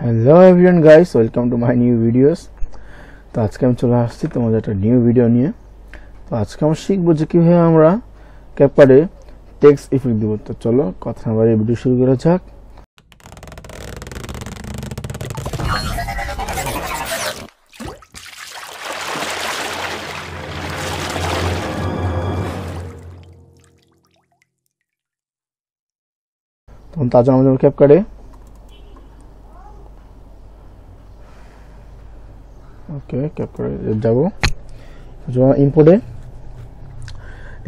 Hello everyone guys, welcome to my new videos. তো আজকে আমি চলে আসছি তোমাদের একটা নিউ ভিডিও নিয়ে। তো আজকে আমরা শিখবো যে কীভাবে আমরা ক্যাপকার্ডে টেক্সট ইফেক্ট দেবো। তো চলো কথা না বাড়িয়ে ভিডিও শুরু করা যাক। তখন তার জন্য আমাদের ক্যাপকার্ডে ক্যাপকার্ডে যাবো।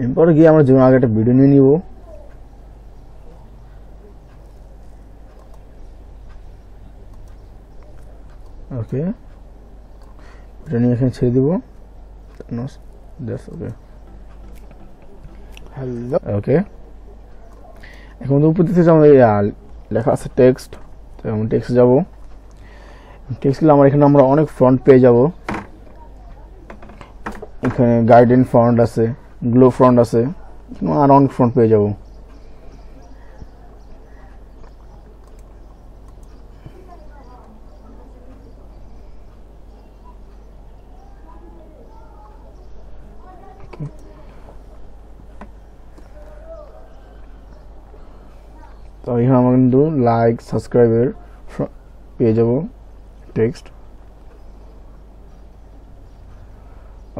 ইম্পোর্টে গিয়ে আমরা যেমন আগে একটা ভিডিও নিয়ে নিব। ওকে, ভিডিও নিয়ে এখানে ছেড়ে দিব। ওকে, এখন তো উপর দিতে যাবো, লেখা আছে টেক্সট। তো আমি টেক্সট যাব। টেক্সট গেলে এখানে আমরা অনেক ফন্ট পেয়ে যাব। এখানে গাইডেন ফন্ট আছে, গ্লো ফন্ট আছে, আর অনেক ফন্ট পেয়ে যাব। তো এখানে আমরা কিন্তু লাইক সাবস্ক্রাইবের পেয়ে যাব টেক্সট।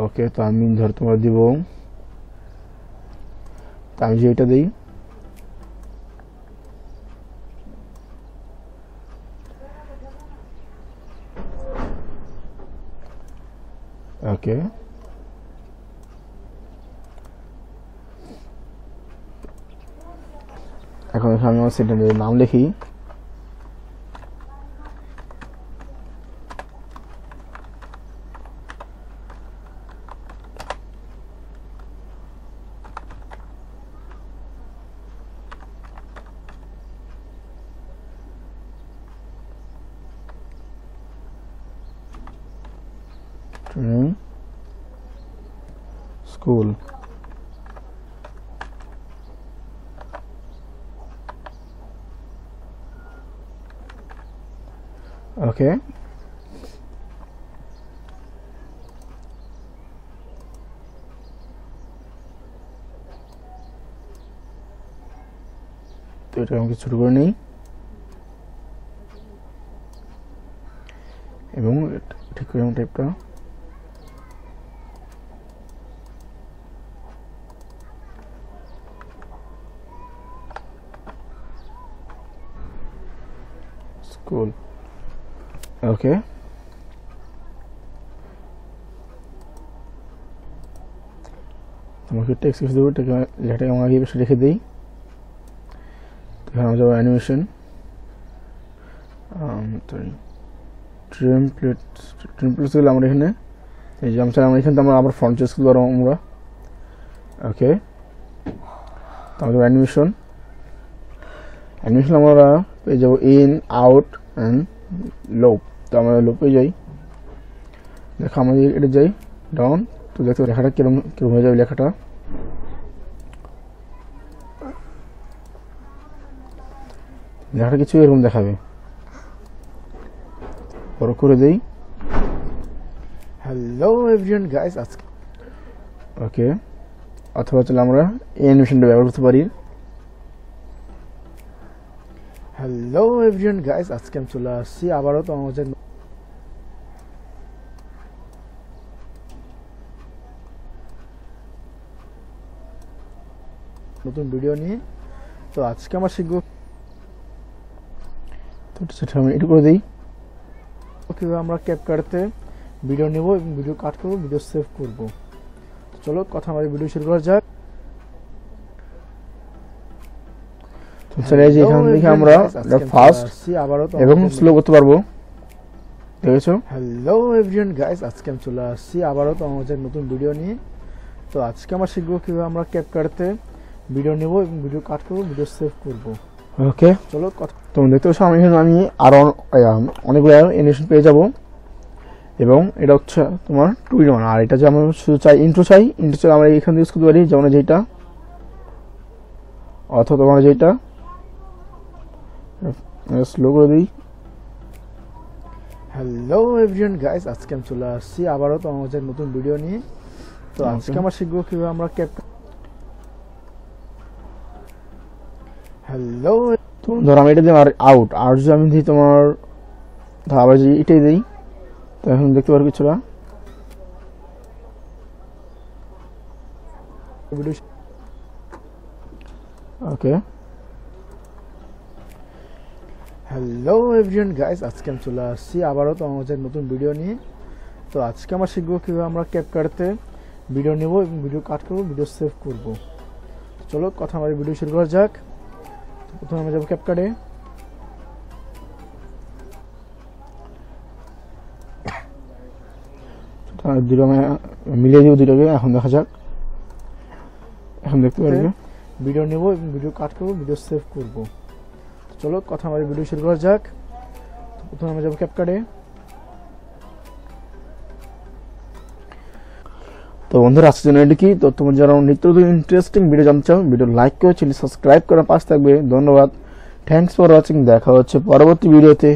ওকে, তো আমি ধর তোমার দিব, তো আমি যে এটা দিই, ওকে, এখন আমি আমার সেন্টেন্সের নাম লিখি। স্কুল। ওকে, তো এটা আমাকে ছোট করে নিই এবং ঠিক করে টাইপটা। স্কুল। ওকে, আমাকে টেক্সট লিখে দেবো। লেখাটাকে আমরা এই পাশে রেখে দিই। এখানে আমরা যাবো অ্যানিমেশন, টেমপ্লেটস গুলো আমরা এখানে এই যে আমরা এখানে আমরা আবার ফন্ট চয়েস করবো আমরা। ওকে, তো আমাদের অ্যানিমেশন আমরা পেয়ে যাবো ইন, আউট অ্যান্ড লোপ। তো আমরা লোপে যাই, দেখো আমরা এটা যাই ডাউন। তো দেখো লেখাটা কিরকম হয়ে যাবে। লেখাটা কিছু এরকম দেখাবে। বড় করে দেই। হ্যালো এভরিওয়ান গাইস, আজকে ওকে, অথবা চলে আমরা এই অ্যানিমেশনটা ব্যবহার করতে পারি। হ্যালো এভরিওয়ান গাইস, আজকে আমি চলে আসছি আবারও তো আমাদের নতুন ভিডিও নিয়ে। তো আজকে আমরা শিখবো, তো সেটা আমি এটুকু করে দিই। কীভাবে আমরা ক্যাপকার্ডে ভিডিও নেব এবং ভিডিও কাট করবো, ভিডিও সেভ করবো। চলো কথা আমাদের ভিডিও শুরু করা যাক। এখান থেকে আমরা ফাস্ট এবং স্লো করতে পারবো, দেখেছো। হ্যালো এভরিওয়ান গাইস, আজকে আমি চলে আসছি আবারও তো আমাদের নতুন ভিডিও নিয়ে। তো আজকে আমরা শিখবো কিভাবে আমরা ক্যাপকার্ডে ভিডিও নেব এবং ভিডিও কাট করবো, ভিডিও সেভ করবো। ওকে, চলো তোমরা দেখতে পাচ্ছ আমি আরো অনেকগুলো অ্যানিমেশন পেয়ে যাব। এবং এটা হচ্ছে তোমার 2-in-1। আর এটা যে আমরা শুধু চাই ইন্ট্রো চাই আমরা এখান থেকে ইউজ করতে পারি, যেমন যেটা অথবা তোমার যেটা স্লো করে দিই। হ্যালো এভরিওয়ান গাইস, আজকে আমি চলে আসছি আবারও তো আমাদের নতুন ভিডিও নিয়ে। তো আজকে আমরা শিখবো কিভাবে আমরা হ্যালো ধর আমি এটা দিই আর আউট আর যদি আমি দিই তোমার আবার যদি এটাই দিই তো এখন দেখতে পারো কিছুটা ওকে। হ্যালো এভরিওয়ান গাইস, আজকে আমি চলে আসছি আবারও তো আমাদের নতুন ভিডিও নিয়ে। তো আজকে আমরা শিখবো কীভাবে আমরা ক্যাপকাটতে ভিডিও নেব এবং ভিডিও কাট করবো, ভিডিও সেভ করব। চলো কথা আমার ভিডিও শুরু করা যাক। প্রথমে আমরা যাবো ক্যাপকাটে। দুটো আমি মিলিয়ে দিব দুটোকে, এখন দেখা যাক। এখন দেখতে পারবে ভিডিও নেব এবং ভিডিও কাট করবো, ভিডিও সেভ করব। চলো কথা আমার ভিডিও শুরু করা যাক। প্রথমে আমরা যাবো ক্যাপকাটে। তো বন্ধুরা আজকের জন্য এটা কি, তো তোমার যারা নিত্য নতুন ইন্টারেস্টিং ভিডিও জানতে চাও ভিডিও লাইক করে চ্যানেল সাবস্ক্রাইব করে পাশে থাকবে। ধন্যবাদ, থ্যাঙ্কস ফর ওয়াচিং। দেখা হচ্ছে পরবর্তী ভিডিওতে।